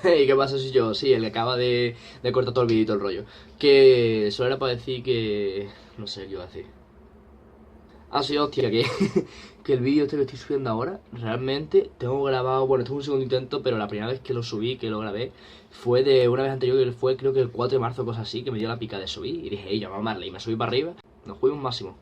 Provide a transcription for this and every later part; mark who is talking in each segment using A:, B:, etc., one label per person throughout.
A: ¿Y qué pasa si yo? Sí, el que acaba de cortar todo el vídeo y todo el rollo. Que solo era para decir que... no sé qué iba a decir. Ah, sí, hostia, que, que el vídeo este que estoy subiendo ahora, realmente tengo grabado, bueno, esto es un segundo intento, pero la primera vez que lo subí, que lo grabé, fue de una vez anterior, que fue creo que el 4 de marzo o cosas así, que me dio la pica de subir, y dije, ey, llama a Marley, y me subí para arriba, nos fuimos máximo.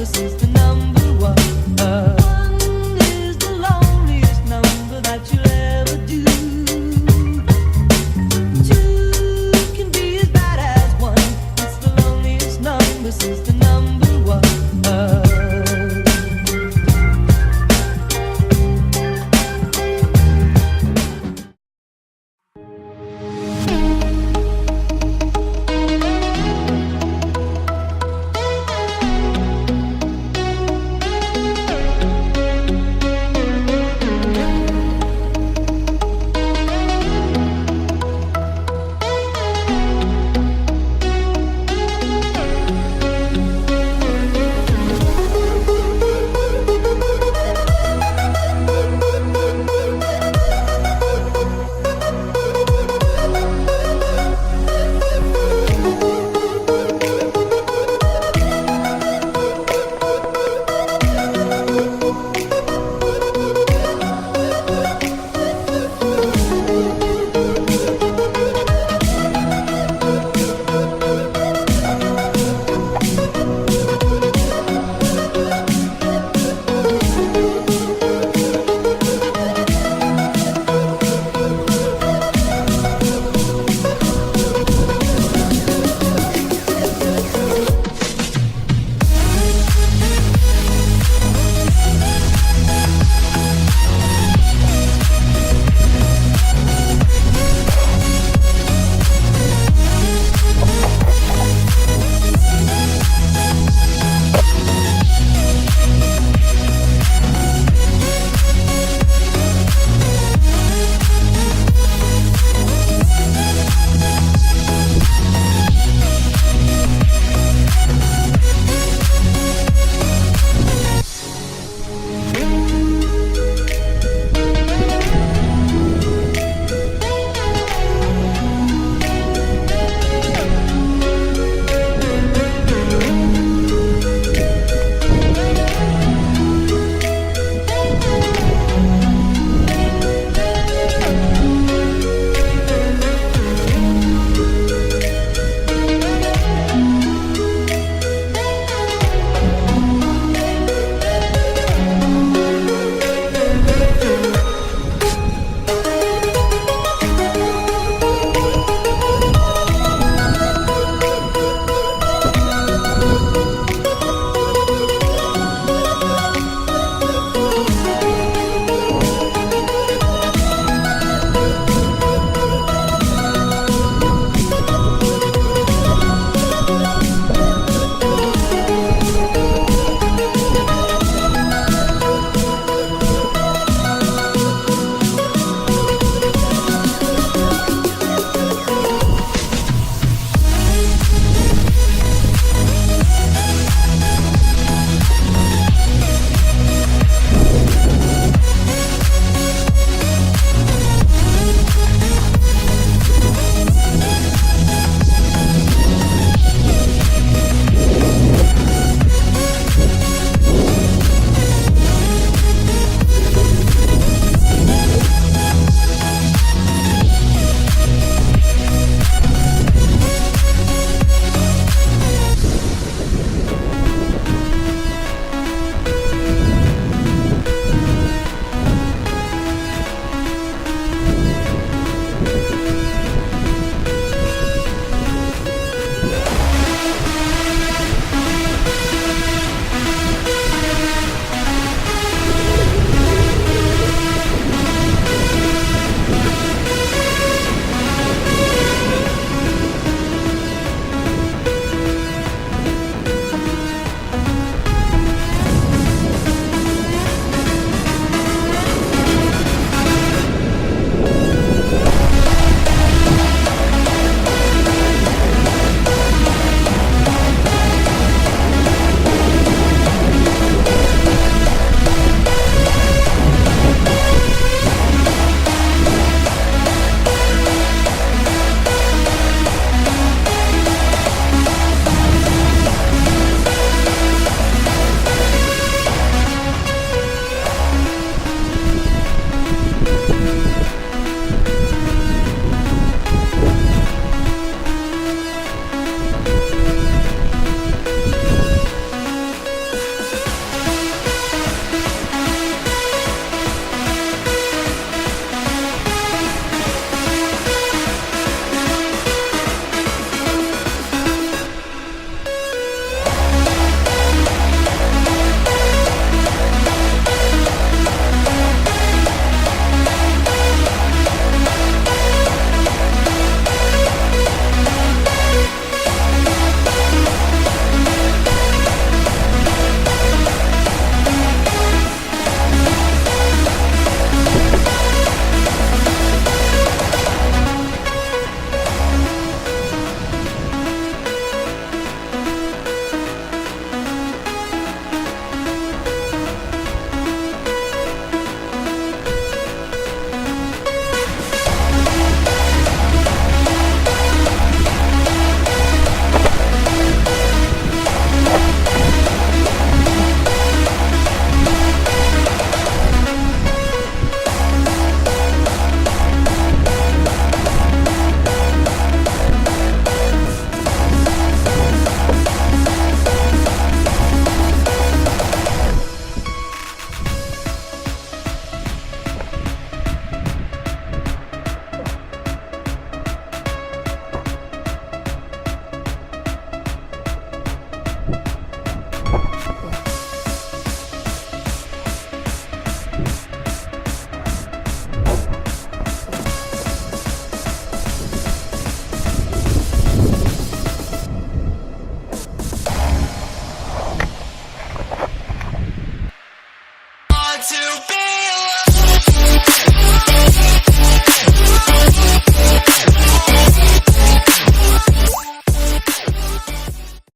B: Since the